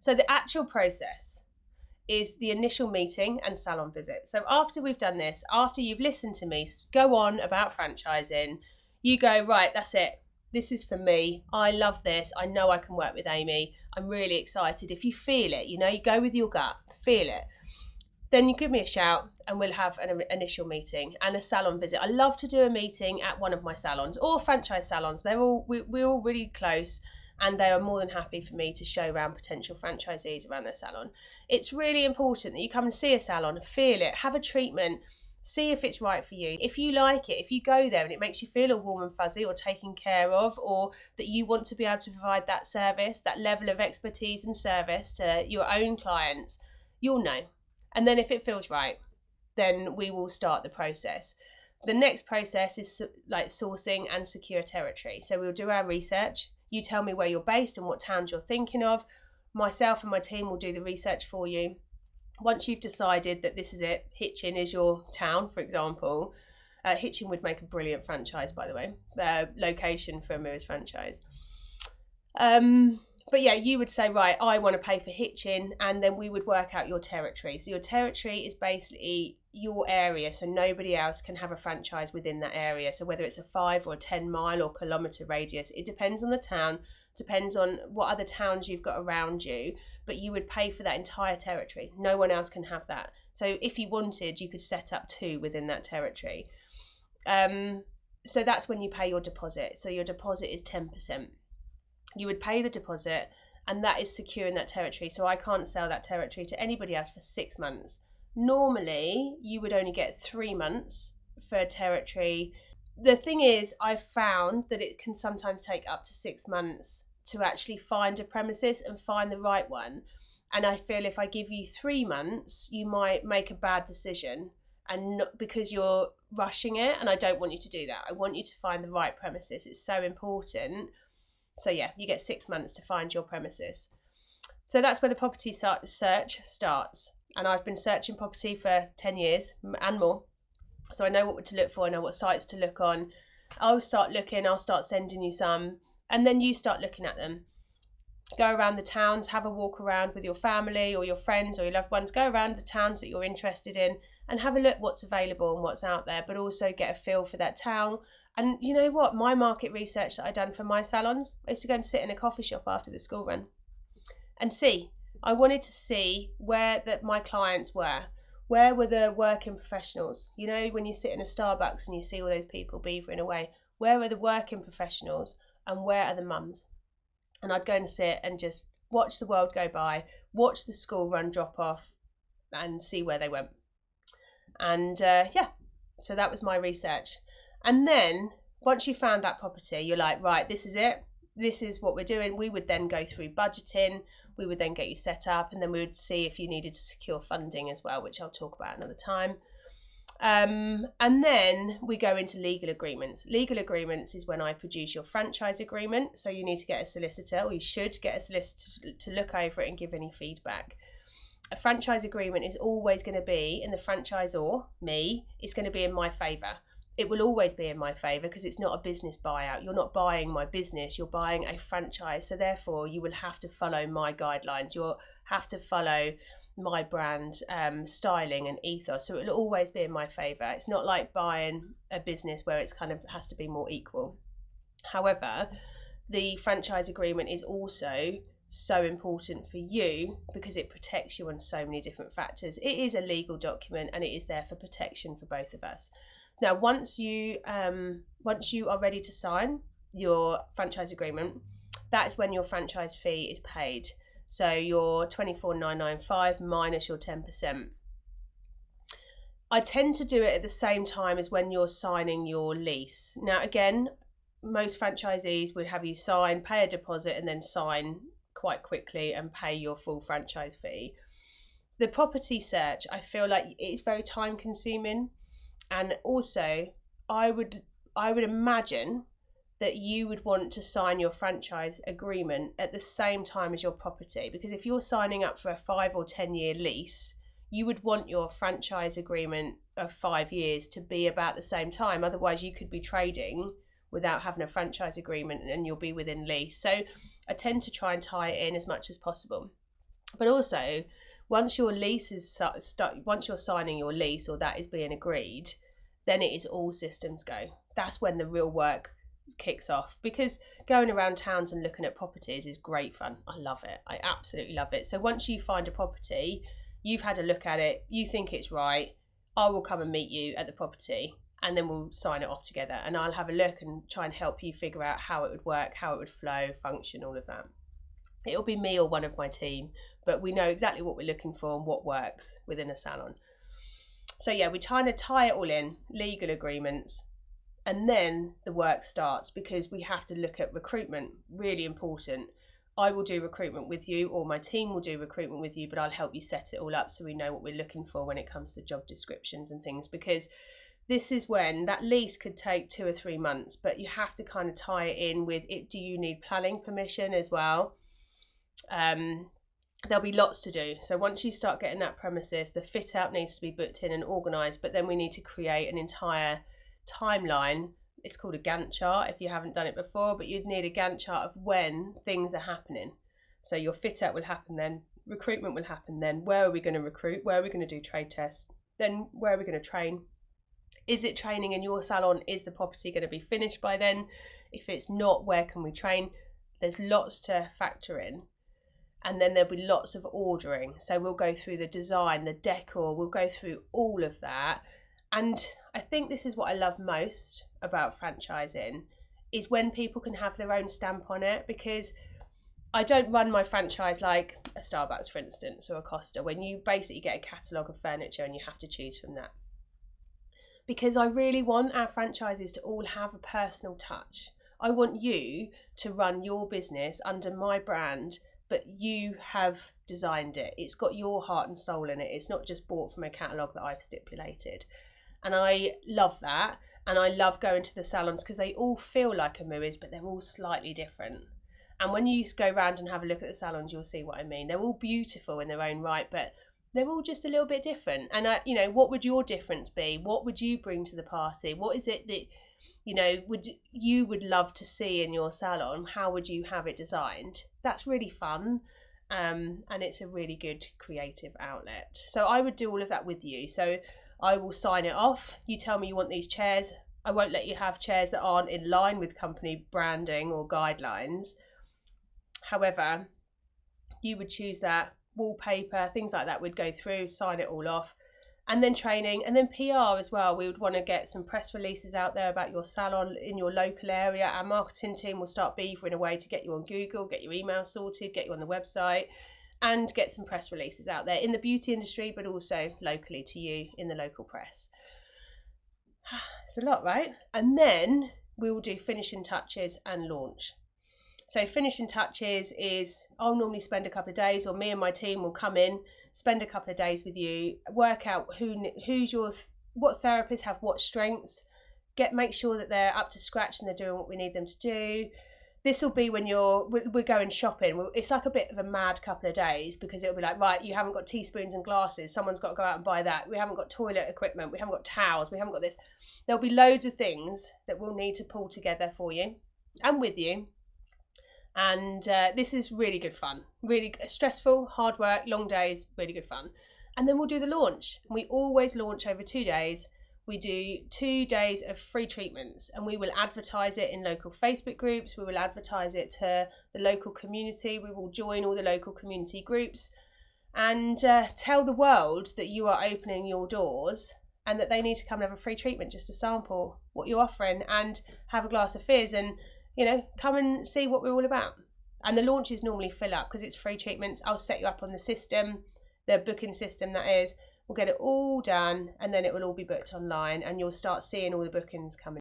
So the actual process is the initial meeting and salon visit. So after we've done this, after you've listened to me go on about franchising, you go, right, that's it. This is for me. I love this. I know I can work with Amy. I'm really excited. If you feel it, you go with your gut, feel it. Then you give me a shout and we'll have an initial meeting and a salon visit. I love to do a meeting at one of my salons or franchise salons. We're all really close, and they are more than happy for me to show around potential franchisees around their salon. It's really important that you come and see a salon, feel it, have a treatment, see if it's right for you. If you like it, if you go there and it makes you feel all warm and fuzzy or taken care of, or that you want to be able to provide that service, that level of expertise and service to your own clients, you'll know. And then if it feels right, then we will start the process. The next process is like sourcing and secure territory. So we'll do our research. You tell me where you're based and what towns you're thinking of. Myself and my team will do the research for you. Once you've decided that this is it, Hitchin is your town, for example. Hitchin would make a brilliant franchise, by the way, location for a Mooeys franchise. But yeah, you would say, right, I want to pay for Hitchin, and then we would work out your territory. So your territory is basically your area, so nobody else can have a franchise within that area. So whether it's a 5 or 10 mile or kilometre radius, it depends on the town, depends on what other towns you've got around you, but you would pay for that entire territory. No one else can have that. So if you wanted, you could set up 2 within that territory. So that's when you pay your deposit. So your deposit is 10%. You would pay the deposit, and that is securing that territory. So I can't sell that territory to anybody else for 6 months. Normally, you would only get 3 months for a territory. The thing is, I've found that it can sometimes take up to 6 months to actually find a premises and find the right one. And I feel if I give you 3 months, you might make a bad decision, and not because you're rushing it. And I don't want you to do that. I want you to find the right premises. It's so important. So yeah, you get 6 months to find your premises. So that's where the property search starts. And I've been searching property for 10 years and more. So I know what to look for, I know what sites to look on. I'll start looking, I'll start sending you some, and then you start looking at them. Go around the towns, have a walk around with your family or your friends or your loved ones. Go around the towns that you're interested in and have a look what's available and what's out there, but also get a feel for that town. And you know what? My market research that I done for my salons, I used to go and sit in a coffee shop after the school run and see. I wanted to see where my clients were. Where were the working professionals? You know, when you sit in a Starbucks and you see all those people beavering away, where are the working professionals and where are the mums? And I'd go and sit and just watch the world go by, watch the school run drop off and see where they went. And yeah, so that was my research. And then once you found that property, you're like, right, this is it. This is what we're doing. We would then go through budgeting. We would then get you set up, and then we would see if you needed to secure funding as well, which I'll talk about another time. And then we go into legal agreements. Legal agreements is when I produce your franchise agreement. So you need to get a solicitor, or you should get a solicitor to look over it and give any feedback. A franchise agreement is always going to be in the franchisor, me, it's going to be in my favour. It will always be in my favour because it's not a business buyout. You're not buying my business, you're buying a franchise. So therefore, you will have to follow my guidelines. You'll have to follow my brand styling and ethos. So it will always be in my favour. It's not like buying a business where it's kind of has to be more equal. However, the franchise agreement is also so important for you because it protects you on so many different factors. It is a legal document and it is there for protection for both of us. Now, once you are ready to sign your franchise agreement, that's when your franchise fee is paid. So your $24,995 minus your 10%. I tend to do it at the same time as when you're signing your lease. Now, again, most franchisees would have you sign, pay a deposit, and then sign quite quickly and pay your full franchise fee. The property search, I feel like it's very time consuming. And also, I would imagine that you would want to sign your franchise agreement at the same time as your property, because if you're signing up for a 5 or 10 year lease, you would want your franchise agreement of 5 years to be about the same time. Otherwise, you could be trading without having a franchise agreement and you'll be within lease. So I tend to try and tie it in as much as possible. But also, once your lease is once you're signing your lease or that is being agreed, then it is all systems go. That's when the real work kicks off, because going around towns and looking at properties is great fun. I love it. I absolutely love it. So once you find a property, you've had a look at it, you think it's right, I will come and meet you at the property, and then we'll sign it off together, and I'll have a look and try and help you figure out how it would work, how it would flow, function, all of that. It'll be me or one of my team, but we know exactly what we're looking for and what works within a salon. So yeah, we're trying to tie it all in, legal agreements, and then the work starts, because we have to look at recruitment. Really important. I will do recruitment with you, or my team will do recruitment with you, but I'll help you set it all up so we know what we're looking for when it comes to job descriptions and things, because this is when that lease could take 2 or 3 months, but you have to kind of tie it in with it. Do you need planning permission as well? There'll be lots to do. So once you start getting that premises, the fit out needs to be booked in and organised, but then we need to create an entire timeline. It's called a Gantt chart if you haven't done it before, but you'd need a Gantt chart of when things are happening. So your fit out will happen then, recruitment will happen then, where are we going to recruit, where are we going to do trade tests, then where are we going to train? Is it training in your salon? Is the property going to be finished by then? If it's not, where can we train? There's lots to factor in. And then there'll be lots of ordering. So we'll go through the design, the decor, we'll go through all of that. And I think this is what I love most about franchising, is when people can have their own stamp on it, because I don't run my franchise like a Starbucks, for instance, or a Costa, when you basically get a catalogue of furniture and you have to choose from that. Because I really want our franchises to all have a personal touch. I want you to run your business under my brand, but you have designed it. It's got your heart and soul in it. It's not just bought from a catalogue that I've stipulated. And I love that. And I love going to the salons because they all feel like a Mooeys, but they're all slightly different. And when you go around and have a look at the salons, you'll see what I mean. They're all beautiful in their own right, but they're all just a little bit different. And what would your difference be? What would you bring to the party? What is it that would love to see in your salon? How would you have it designed? That's really fun, and it's a really good creative outlet. So I would do all of that with you. So I will sign it off. You tell me you want these chairs. I won't let you have chairs that aren't in line with company branding or guidelines. However, you would choose that. Wallpaper, things like that would go through, sign it all off. And then training, and then PR as well. We would want to get some press releases out there about your salon in your local area. Our marketing team will start beavering away to get you on Google, get your email sorted, get you on the website, and get some press releases out there in the beauty industry, but also locally to you in the local press. It's a lot, right? And then we will do finishing touches and launch. So finishing touches is I'll normally spend a couple of days, or me and my team will come in, spend a couple of days with you, work out what therapists have what strengths, make sure that they're up to scratch and they're doing what we need them to do. This will be when we're going shopping. It's like a bit of a mad couple of days, because it'll be like, right, you haven't got teaspoons and glasses. Someone's got to go out and buy that. We haven't got toilet equipment. We haven't got towels. We haven't got this. There'll be loads of things that we'll need to pull together for you and with you. And this is really good fun, really stressful, hard work, long days, really good fun. And then we'll do the launch. We always launch over 2 days. We do 2 days of free treatments, and we will advertise it in local Facebook groups. We will advertise it to the local community. We will join all the local community groups and tell the world that you are opening your doors and that they need to come and have a free treatment just to sample what you're offering and have a glass of fizz and come and see what we're all about. And the launches normally fill up because it's free treatments. I'll set you up on the system, the booking system that is. We'll get it all done, and then it will all be booked online, and you'll start seeing all the bookings coming